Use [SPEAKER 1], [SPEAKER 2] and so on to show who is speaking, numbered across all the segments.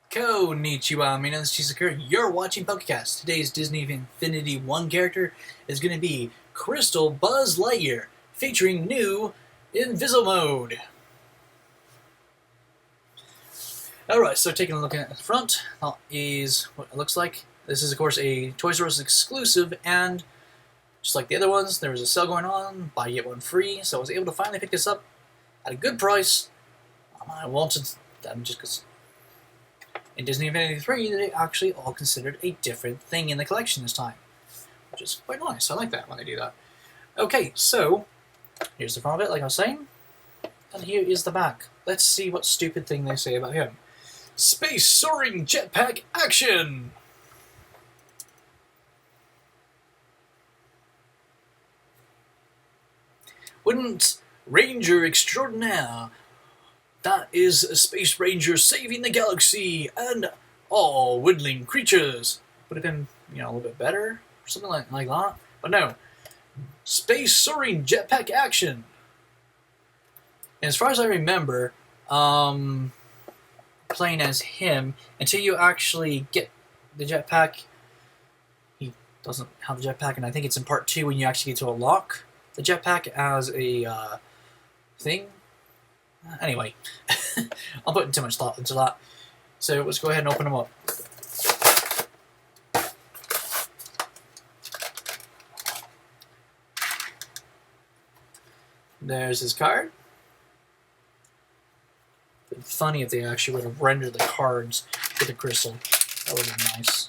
[SPEAKER 1] Konnichiwa, my name is Chisakura. You're watching Pokecast. Today's Disney Infinity 1 character is going to be Crystal Buzz Lightyear, featuring new Invisible Mode. Alright, so taking a look at the front, that is what it looks like. This is, of course, a Toys R Us exclusive, and just like the other ones, there was a sale going on, buy get one free, so I was able to finally pick this up at a good price. I wanted them just because in Disney Infinity 3, they actually all considered a different thing in the collection this time, which is quite nice. I like that when they do that. Okay, so here's the front of it, like I was saying, and here is the back. Let's see what stupid thing they say about him. Space soaring jetpack action! Wouldn't Ranger extraordinaire? That is a Space Ranger saving the galaxy and all woodland creatures. Would have been, a little bit better or something like that. But no. Space soaring jetpack action. And as far as I remember, playing as him, until you actually get the jetpack, he doesn't have the jetpack, and I think it's in part 2 when you actually get to unlock the jetpack as a thing. Anyway, I'm putting too much thought into that. So let's go ahead and open them up. There's his card. It'd be funny if they actually would have rendered the cards with the crystal. That would have been nice.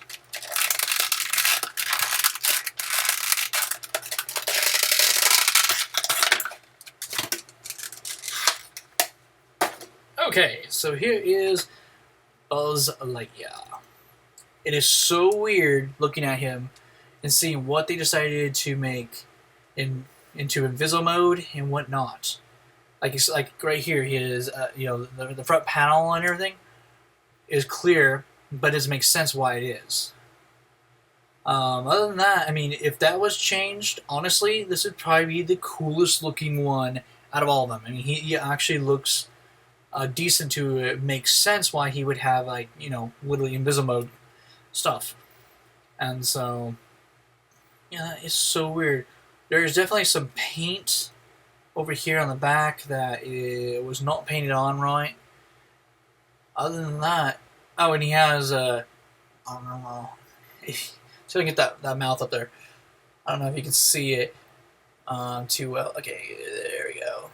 [SPEAKER 1] Okay, so here is Buzz Lightyear. It is so weird looking at him and seeing what they decided to make into Invisible Mode and whatnot. Like right here, he is, the front panel and everything is clear, but it doesn't make sense why it is. Other than that, I mean, if that was changed, honestly, this would probably be the coolest looking one out of all of them. I mean, he actually looks decent to make sense why he would have, literally Invisible Mode stuff. And so, yeah, it's so weird. There's definitely some paint over here on the back that it was not painted on right. Other than that, oh, and he has I don't know. So I can get that mouth up there. I don't know if you can see it too well. Okay, there we go.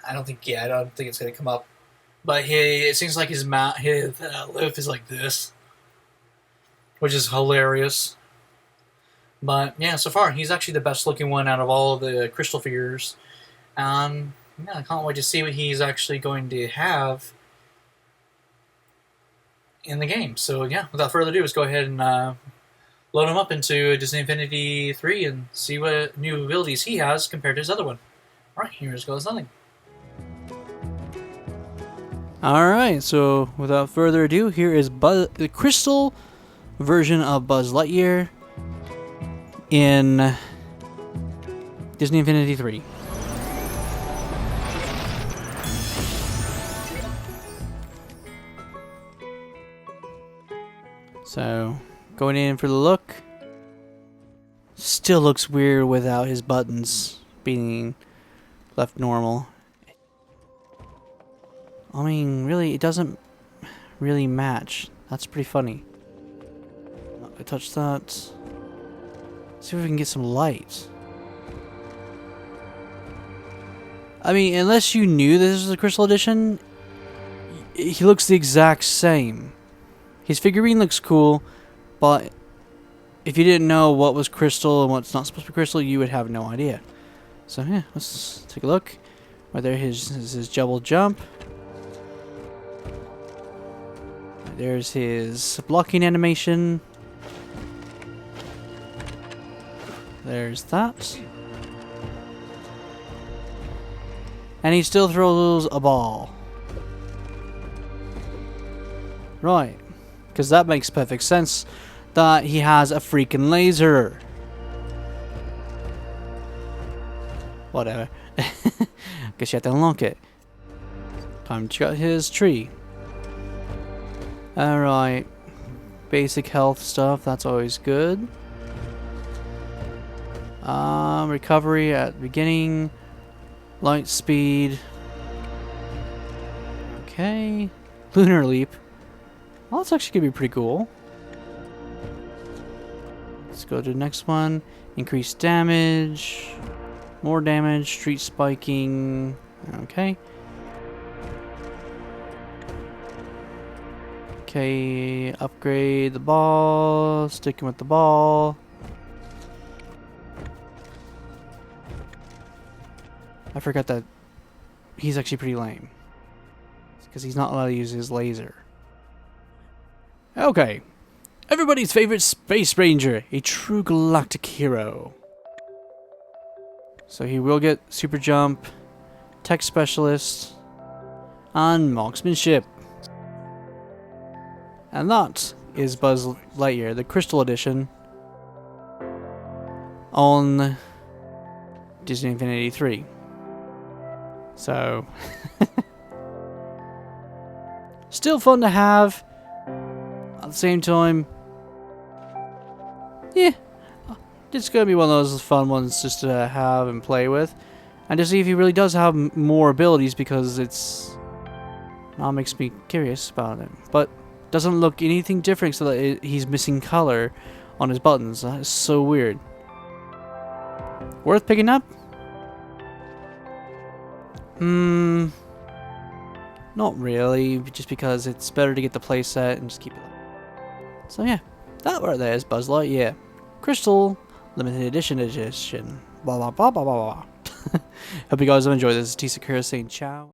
[SPEAKER 1] I don't think it's gonna come up. But it seems like his lip is like this, which is hilarious. But yeah, so far he's actually the best looking one out of all of the crystal figures. Yeah, I can't wait to see what he's actually going to have in the game. So yeah, without further ado, let's go ahead and load him up into Disney Infinity 3 and see what new abilities he has compared to his other one. Alright, here goes nothing.
[SPEAKER 2] Alright, so without further ado, here is the crystal version of Buzz Lightyear in Disney Infinity 3. So, going in for the look. Still looks weird without his buttons being left normal. I mean, really, it doesn't really match. That's pretty funny. I touch that. See if we can get some light. I mean, unless you knew this was a Crystal Edition, he looks the exact same. His figurine looks cool, but if you didn't know what was crystal and what's not supposed to be crystal, you would have no idea. So yeah, let's take a look. Right there, his double jump. There's his blocking animation. There's that. And he still throws a ball. Right. Because that makes perfect sense that he has a freaking laser. Whatever. Guess you have to unlock it. Time to check out his tree. Alright. Basic health stuff, that's always good. Recovery at the beginning. Light speed. Okay. Lunar leap. Well, that's actually gonna be pretty cool. Let's go to the next one. Increased damage. More damage. Street spiking. Okay. Okay, upgrade the ball. Sticking with the ball. I forgot that he's actually pretty lame. Because he's not allowed to use his laser. Okay. Everybody's favorite Space Ranger. A true galactic hero. So he will get Super Jump, Tech Specialist, and Marksmanship. And that is Buzz Lightyear, the Crystal Edition, on Disney Infinity 3. So, still fun to have. At the same time, yeah, it's gonna be one of those fun ones just to have and play with, and to see if he really does have more abilities, because it's now makes me curious about it. But doesn't look anything different, so that he's missing color on his buttons. That is so weird. Worth picking up? Not really, just because it's better to get the playset and just keep it up. So yeah, that right there is Buzz Lightyear. Crystal Limited Edition. Blah blah blah blah blah blah. Hope you guys have enjoyed this. This is T Sakura saying ciao.